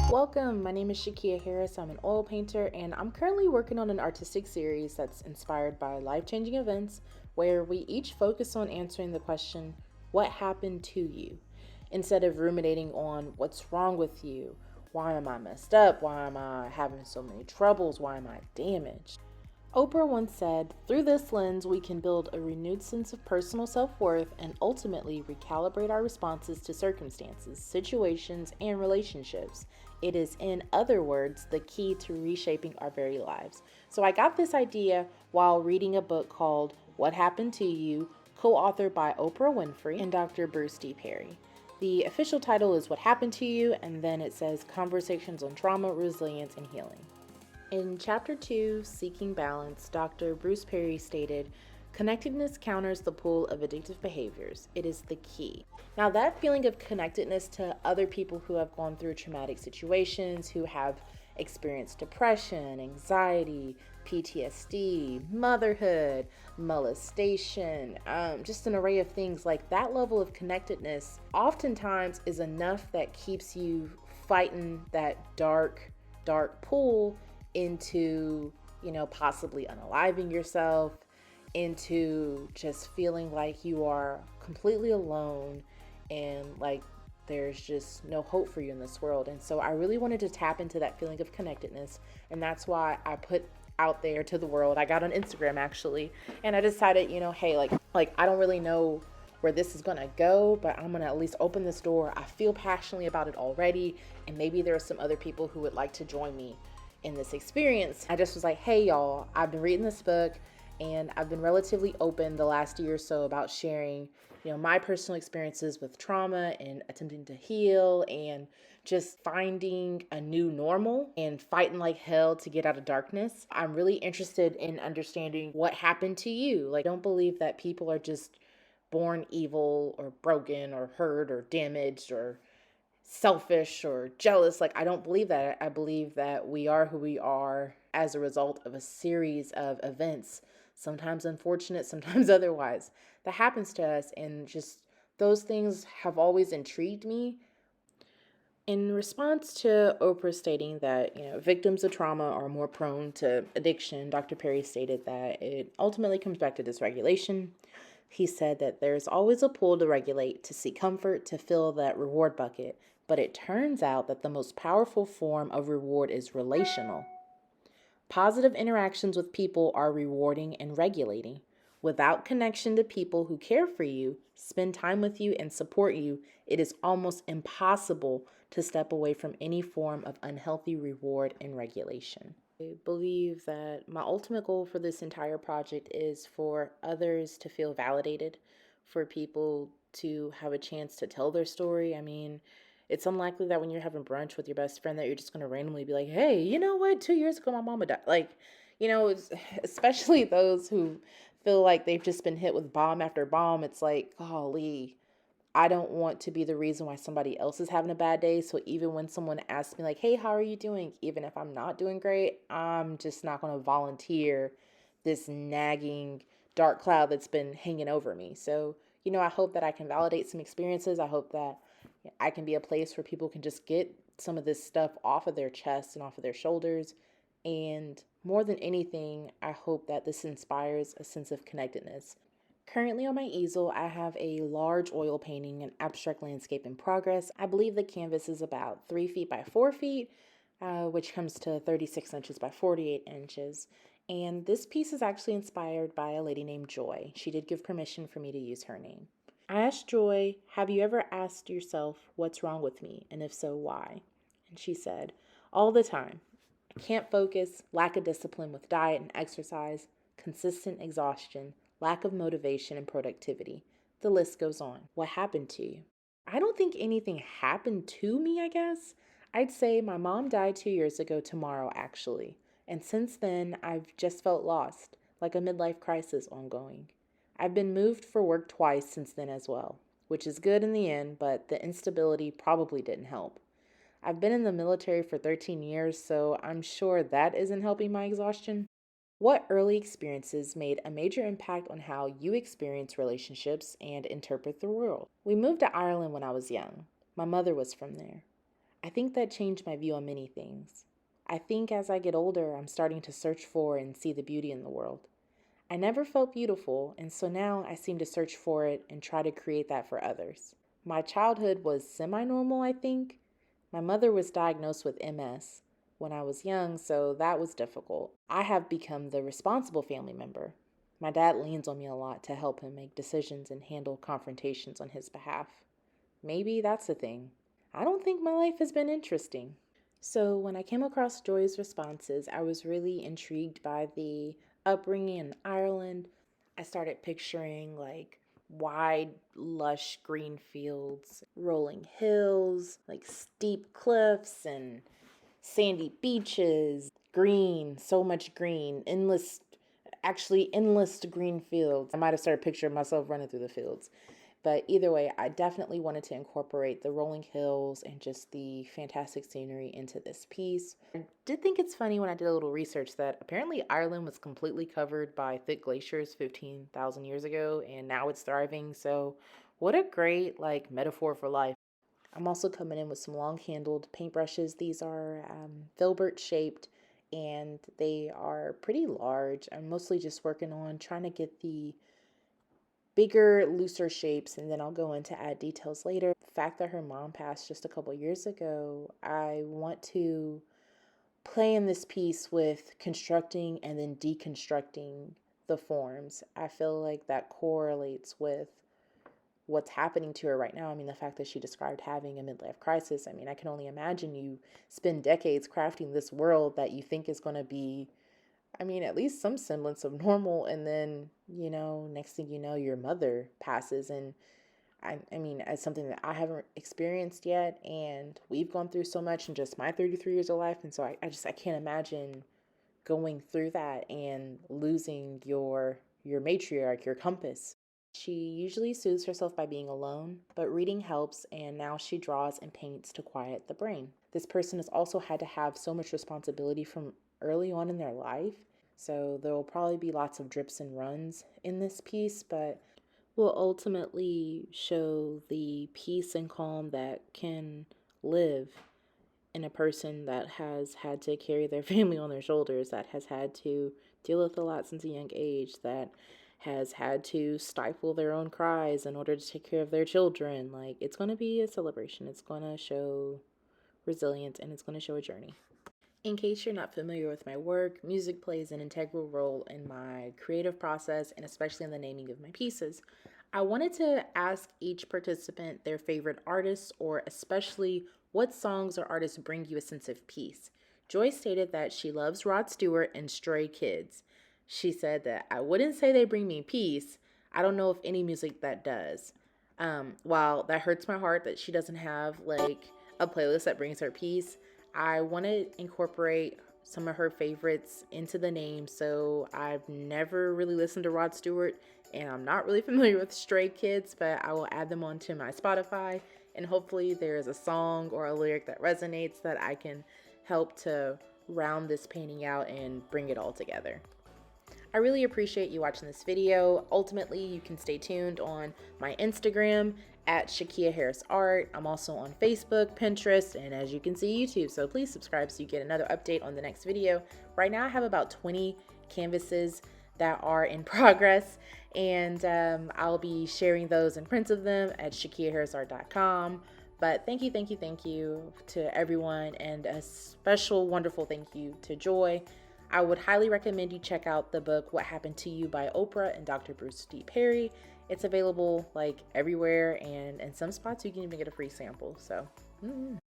Welcome, my name is Shakia Harris. I'm an oil painter and I'm currently working on an artistic series that's inspired by life-changing events where we each focus on answering the question, what happened to you? Instead of ruminating on what's wrong with you, why am I messed up, why am I having so many troubles, why am I damaged? Oprah once said, through this lens, we can build a renewed sense of personal self worth and ultimately recalibrate our responses to circumstances, situations, and relationships. It is, in other words, the key to reshaping our very lives. So I got this idea while reading a book called What Happened to You, co authored by Oprah Winfrey and Dr. Bruce D. Perry. The official title is What Happened to You, and then it says Conversations on Trauma, Resilience, and Healing. In Chapter 2, Seeking Balance, Dr. Bruce Perry stated, connectedness counters the pull of addictive behaviors. It is the key. Now, that feeling of connectedness to other people who have gone through traumatic situations, who have experienced depression, anxiety, PTSD, motherhood, molestation, just an array of things, like that level of connectedness oftentimes is enough that keeps you fighting that dark pull into, possibly unaliving yourself, into just feeling like you are completely alone and like there's just no hope for you in this world. And so I really wanted to tap into that feeling of connectedness. And that's why I put out there to the world. I got on Instagram actually, and I decided, hey, like I don't really know where this is gonna go, but I'm gonna at least open this door. I feel passionately about it already, and maybe there are some other people who would like to join me in this experience. I just was like, hey y'all, I've been reading this book and I've been relatively open the last year or so about sharing, my personal experiences with trauma and attempting to heal and just finding a new normal and fighting like hell to get out of darkness. I'm really interested in understanding what happened to you. Like, don't believe that people are just born evil or broken or hurt or damaged or selfish or jealous. Like, I don't believe that. I believe that we are who we are as a result of a series of events, sometimes unfortunate, sometimes otherwise, that happens to us. And just those things have always intrigued me. In response to Oprah stating that, victims of trauma are more prone to addiction, Dr. Perry stated that it ultimately comes back to dysregulation. He said that there's always a pull to regulate, to seek comfort, to fill that reward bucket. But it turns out that the most powerful form of reward is relational. Positive interactions with people are rewarding and regulating. Without connection to people who care for you, spend time with you, and support you, it is almost impossible to step away from any form of unhealthy reward and regulation. I believe that my ultimate goal for this entire project is for others to feel validated, for people to have a chance to tell their story. I mean, it's unlikely that when you're having brunch with your best friend that you're just going to randomly be like, hey, you know what? 2 years ago, my mama died. Like, especially those who feel like they've just been hit with bomb after bomb. It's like, golly, I don't want to be the reason why somebody else is having a bad day. So even when someone asks me like, hey, how are you doing? Even if I'm not doing great, I'm just not going to volunteer this nagging dark cloud that's been hanging over me. So, I hope that I can validate some experiences. I hope that I can be a place where people can just get some of this stuff off of their chest and off of their shoulders. And more than anything, I hope that this inspires a sense of connectedness. Currently on my easel, I have a large oil painting, an abstract landscape in progress. I believe the canvas is about 3 feet by 4 feet, which comes to 36 inches by 48 inches. And this piece is actually inspired by a lady named Joy. She did give permission for me to use her name. I asked Joy, have you ever asked yourself, what's wrong with me? And if so, why? And she said, all the time. I can't focus, lack of discipline with diet and exercise, consistent exhaustion, lack of motivation and productivity. The list goes on. What happened to you? I don't think anything happened to me, I guess. I'd say my mom died 2 years ago tomorrow, actually. And since then, I've just felt lost, like a midlife crisis ongoing. I've been moved for work twice since then as well, which is good in the end, but the instability probably didn't help. I've been in the military for 13 years, so I'm sure that isn't helping my exhaustion. What early experiences made a major impact on how you experience relationships and interpret the world? We moved to Ireland when I was young. My mother was from there. I think that changed my view on many things. I think as I get older, I'm starting to search for and see the beauty in the world. I never felt beautiful, and so now I seem to search for it and try to create that for others. My childhood was semi normal, I think. My mother was diagnosed with MS when I was young, so that was difficult. I have become the responsible family member. My dad leans on me a lot to help him make decisions and handle confrontations on his behalf. Maybe that's the thing. I don't think my life has been interesting. So, when I came across Joy's responses, I was really intrigued by the upbringing in Ireland. I started picturing like wide, lush green fields, rolling hills, like steep cliffs, and sandy beaches, green, so much green, endless green fields. I might have started picturing myself running through the fields. But either way, I definitely wanted to incorporate the rolling hills and just the fantastic scenery into this piece. I did think it's funny when I did a little research that apparently Ireland was completely covered by thick glaciers 15,000 years ago and now it's thriving. So, what a great like metaphor for life. I'm also coming in with some long-handled paintbrushes. These are filbert shaped and they are pretty large. I'm mostly just working on trying to get the bigger, looser shapes, and then I'll go into add details later. The fact that her mom passed just a couple years ago, I want to play in this piece with constructing and then deconstructing the forms. I feel like that correlates with what's happening to her right now. I mean, the fact that she described having a midlife crisis, I mean, I can only imagine you spend decades crafting this world that you think is going to be, I mean, at least some semblance of normal. And then, next thing you know, your mother passes. And I mean, as something that I haven't experienced yet. And we've gone through so much in just my 33 years of life. And so I can't imagine going through that and losing your matriarch, your compass. She usually soothes herself by being alone, but reading helps, and now she draws and paints to quiet the brain. This person has also had to have so much responsibility from early on in their life, so there will probably be lots of drips and runs in this piece, but will ultimately show the peace and calm that can live in a person that has had to carry their family on their shoulders, that has had to deal with a lot since a young age, that has had to stifle their own cries in order to take care of their children. Like, it's going to be a celebration. It's going to show resilience and it's going to show a journey. In case you're not familiar with my work, music plays an integral role in my creative process and especially in the naming of my pieces. I wanted to ask each participant their favorite artists or especially what songs or artists bring you a sense of peace. Joy stated that she loves Rod Stewart and Stray Kids. She said that I wouldn't say they bring me peace. I don't know of any music that does. While that hurts my heart that she doesn't have like a playlist that brings her peace, I want to incorporate some of her favorites into the name. So I've never really listened to Rod Stewart and I'm not really familiar with Stray Kids, but I will add them onto my Spotify and hopefully there's a song or a lyric that resonates that I can help to round this painting out and bring it all together. I really appreciate you watching this video. Ultimately, you can stay tuned on my Instagram at Shakia Harris Art. I'm also on Facebook, Pinterest, and as you can see, YouTube. So please subscribe so you get another update on the next video. Right now, I have about 20 canvases that are in progress, and I'll be sharing those and prints of them at shakiaharrisart.com. But thank you to everyone, and a special, wonderful thank you to Joy. I would highly recommend you check out the book What Happened to You by Oprah and Dr. Bruce D. Perry. It's available like everywhere, and in some spots you can even get a free sample. So